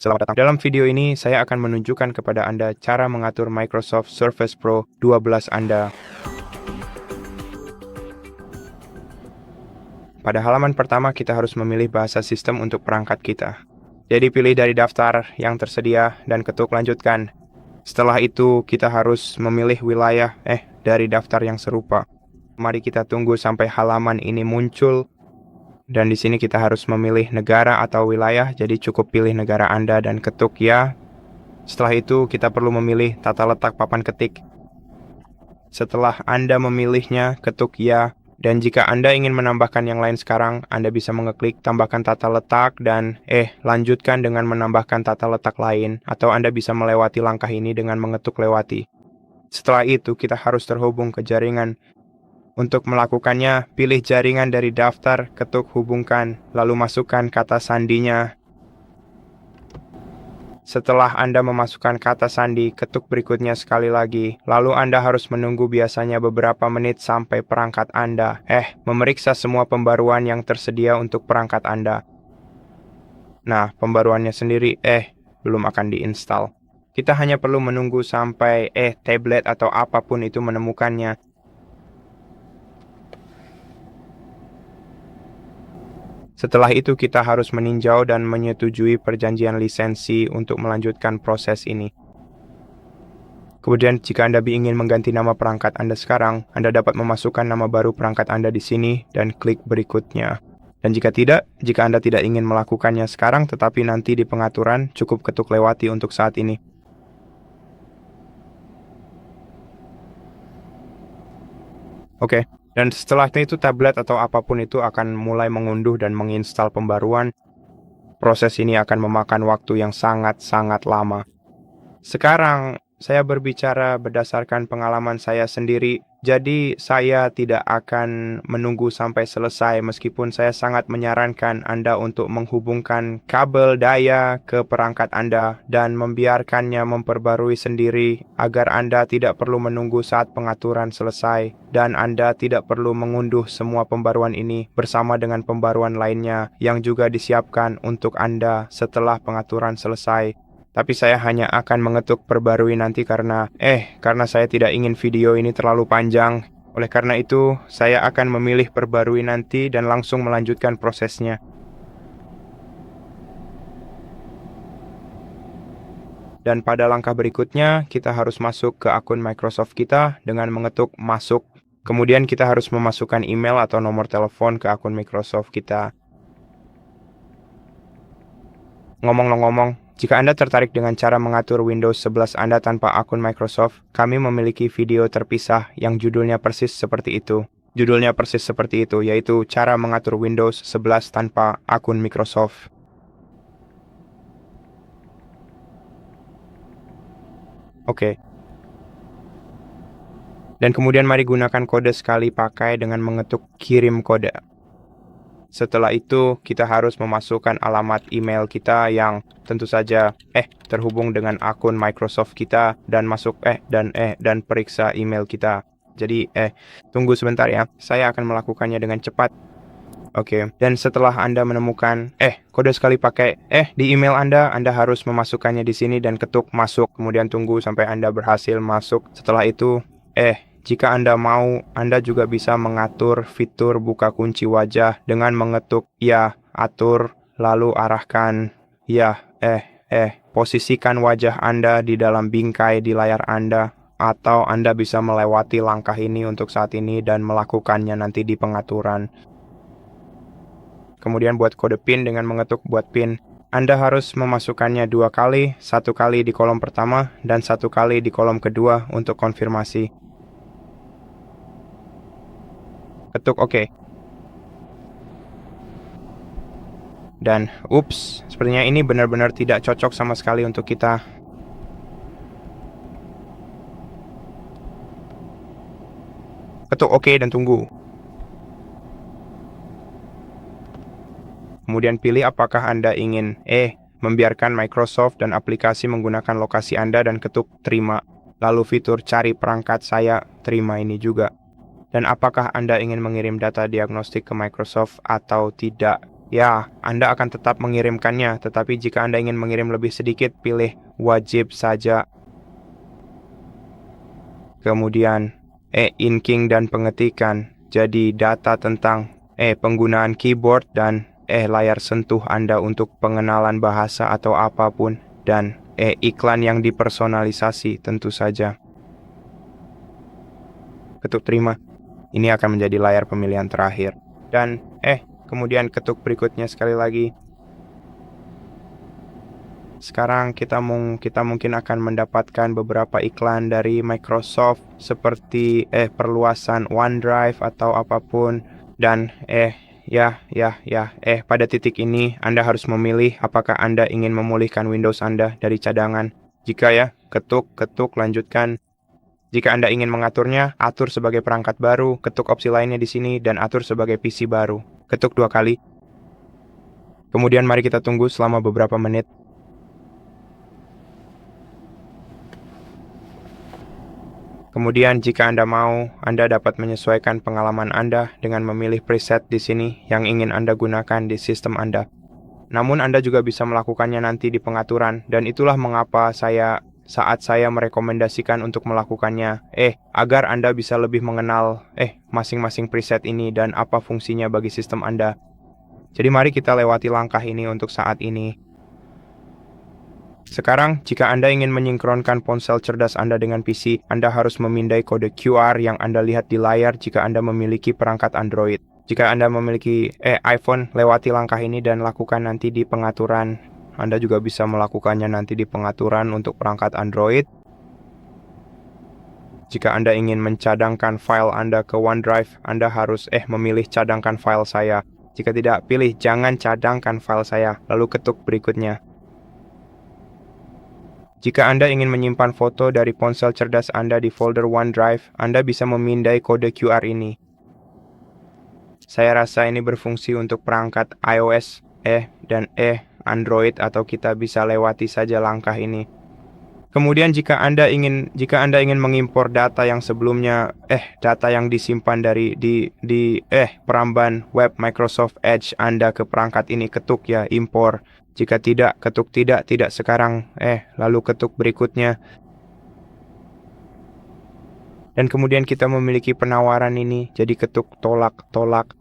Selamat datang. Dalam video ini, saya akan menunjukkan kepada Anda cara mengatur Microsoft Surface Pro 12 Anda. Pada halaman pertama, kita harus memilih bahasa sistem untuk perangkat kita. Jadi pilih dari daftar yang tersedia dan ketuk lanjutkan. Setelah itu, kita harus memilih wilayah dari daftar yang serupa. Mari kita tunggu sampai halaman ini muncul. Dan di sini kita harus memilih negara atau wilayah, jadi cukup pilih negara Anda dan ketuk ya. Setelah itu, kita perlu memilih tata letak papan ketik. Setelah Anda memilihnya, ketuk ya. Dan jika Anda ingin menambahkan yang lain sekarang, Anda bisa mengeklik tambahkan tata letak dan lanjutkan dengan menambahkan tata letak lain. Atau Anda bisa melewati langkah ini dengan mengetuk lewati. Setelah itu, kita harus terhubung ke jaringan. Untuk melakukannya, pilih jaringan dari daftar, ketuk hubungkan, lalu masukkan kata sandinya. Setelah Anda memasukkan kata sandi, ketuk berikutnya sekali lagi. Lalu Anda harus menunggu biasanya beberapa menit sampai perangkat Anda memeriksa semua pembaruan yang tersedia untuk perangkat Anda. Nah, pembaruannya sendiri belum akan diinstal. Kita hanya perlu menunggu sampai tablet atau apapun itu menemukannya. Setelah itu kita harus meninjau dan menyetujui perjanjian lisensi untuk melanjutkan proses ini. Kemudian jika Anda ingin mengganti nama perangkat Anda sekarang, Anda dapat memasukkan nama baru perangkat Anda di sini dan klik berikutnya. Dan jika Anda tidak ingin melakukannya sekarang tetapi nanti di pengaturan, cukup ketuk lewati untuk saat ini. Oke. Dan setelah itu tablet atau apapun itu akan mulai mengunduh dan menginstal pembaruan. Proses ini akan memakan waktu yang sangat-sangat lama. Sekarang saya berbicara berdasarkan pengalaman saya sendiri. Jadi saya tidak akan menunggu sampai selesai meskipun saya sangat menyarankan Anda untuk menghubungkan kabel daya ke perangkat Anda dan membiarkannya memperbarui sendiri agar Anda tidak perlu menunggu saat pengaturan selesai dan Anda tidak perlu mengunduh semua pembaruan ini bersama dengan pembaruan lainnya yang juga disiapkan untuk Anda setelah pengaturan selesai. Tapi saya hanya akan mengetuk perbarui nanti karena saya tidak ingin video ini terlalu panjang. Oleh karena itu, saya akan memilih perbarui nanti dan langsung melanjutkan prosesnya. Dan pada langkah berikutnya, kita harus masuk ke akun Microsoft kita dengan mengetuk masuk. Kemudian kita harus memasukkan email atau nomor telepon ke akun Microsoft kita. Ngomong-ngomong, jika Anda tertarik dengan cara mengatur Windows 11 Anda tanpa akun Microsoft, kami memiliki video terpisah yang judulnya persis seperti itu. Yaitu cara mengatur Windows 11 tanpa akun Microsoft. Oke. Dan kemudian mari gunakan kode sekali pakai dengan mengetuk kirim kode. Setelah itu, kita harus memasukkan alamat email kita yang tentu saja terhubung dengan akun Microsoft kita dan masuk dan periksa email kita. Jadi tunggu sebentar ya. Saya akan melakukannya dengan cepat. Oke. Dan setelah Anda menemukan kode sekali pakai di email Anda harus memasukkannya di sini dan ketuk masuk. Kemudian tunggu sampai Anda berhasil masuk. Setelah itu jika Anda mau, Anda juga bisa mengatur fitur buka kunci wajah dengan mengetuk ya, atur, lalu arahkan ya, posisikan wajah Anda di dalam bingkai di layar Anda, atau Anda bisa melewati langkah ini untuk saat ini dan melakukannya nanti di pengaturan. Kemudian buat kode PIN dengan mengetuk buat PIN. Anda harus memasukkannya 2 kali, 1 kali di kolom pertama dan 1 kali di kolom kedua untuk konfirmasi. Ketuk OK. Dan sepertinya ini benar-benar tidak cocok sama sekali untuk kita. Ketuk OK dan tunggu. Kemudian pilih apakah Anda ingin membiarkan Microsoft dan aplikasi menggunakan lokasi Anda dan ketuk terima. Lalu fitur cari perangkat saya terima ini juga. Dan apakah Anda ingin mengirim data diagnostik ke Microsoft atau tidak? ya, Anda akan tetap mengirimkannya, tetapi jika Anda ingin mengirim lebih sedikit, pilih wajib saja. Kemudian, inking dan pengetikan. Jadi data tentang penggunaan keyboard dan layar sentuh Anda untuk pengenalan bahasa atau apapun, dan iklan yang dipersonalisasi tentu saja. Ketuk terima. Ini akan menjadi layar pemilihan terakhir. Dan kemudian ketuk berikutnya sekali lagi. Sekarang kita mungkin akan mendapatkan beberapa iklan dari Microsoft seperti perluasan OneDrive atau apapun, dan pada titik ini Anda harus memilih apakah Anda ingin memulihkan Windows Anda dari cadangan. Jika ketuk lanjutkan. Jika Anda ingin mengaturnya, atur sebagai perangkat baru, ketuk opsi lainnya di sini dan atur sebagai PC baru. Ketuk 2 kali. Kemudian mari kita tunggu selama beberapa menit. Kemudian jika Anda mau, Anda dapat menyesuaikan pengalaman Anda dengan memilih preset di sini yang ingin Anda gunakan di sistem Anda. Namun Anda juga bisa melakukannya nanti di pengaturan, dan itulah mengapa saat saya merekomendasikan untuk melakukannya, agar Anda bisa lebih mengenal masing-masing preset ini dan apa fungsinya bagi sistem Anda. Jadi mari kita lewati langkah ini untuk saat ini. Sekarang, jika Anda ingin menyinkronkan ponsel cerdas Anda dengan PC, Anda harus memindai kode QR yang Anda lihat di layar jika Anda memiliki perangkat Android. Jika Anda memiliki iPhone, lewati langkah ini dan lakukan nanti di pengaturan. Anda juga bisa melakukannya nanti di pengaturan untuk perangkat Android. Jika Anda ingin mencadangkan file Anda ke OneDrive, Anda harus memilih cadangkan file saya. Jika tidak, pilih jangan cadangkan file saya, lalu ketuk berikutnya. Jika Anda ingin menyimpan foto dari ponsel cerdas Anda di folder OneDrive, Anda bisa memindai kode QR ini. Saya rasa ini berfungsi untuk perangkat iOS, dan Android, atau kita bisa lewati saja langkah ini. Kemudian jika Anda ingin mengimpor data yang sebelumnya, data yang disimpan di peramban web Microsoft Edge Anda ke perangkat ini, ketuk impor. Jika tidak, ketuk tidak sekarang, lalu ketuk berikutnya. Dan kemudian kita memiliki penawaran ini, jadi ketuk tolak.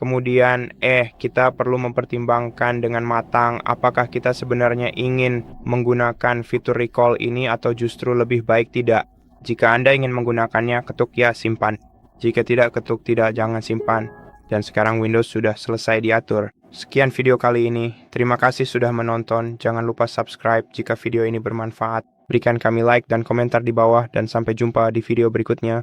Kemudian, kita perlu mempertimbangkan dengan matang apakah kita sebenarnya ingin menggunakan fitur recall ini atau justru lebih baik tidak. Jika Anda ingin menggunakannya, ketuk ya, simpan. Jika tidak, ketuk tidak, jangan simpan. Dan sekarang Windows sudah selesai diatur. Sekian video kali ini. Terima kasih sudah menonton. Jangan lupa subscribe jika video ini bermanfaat. Berikan kami like dan komentar di bawah, dan sampai jumpa di video berikutnya.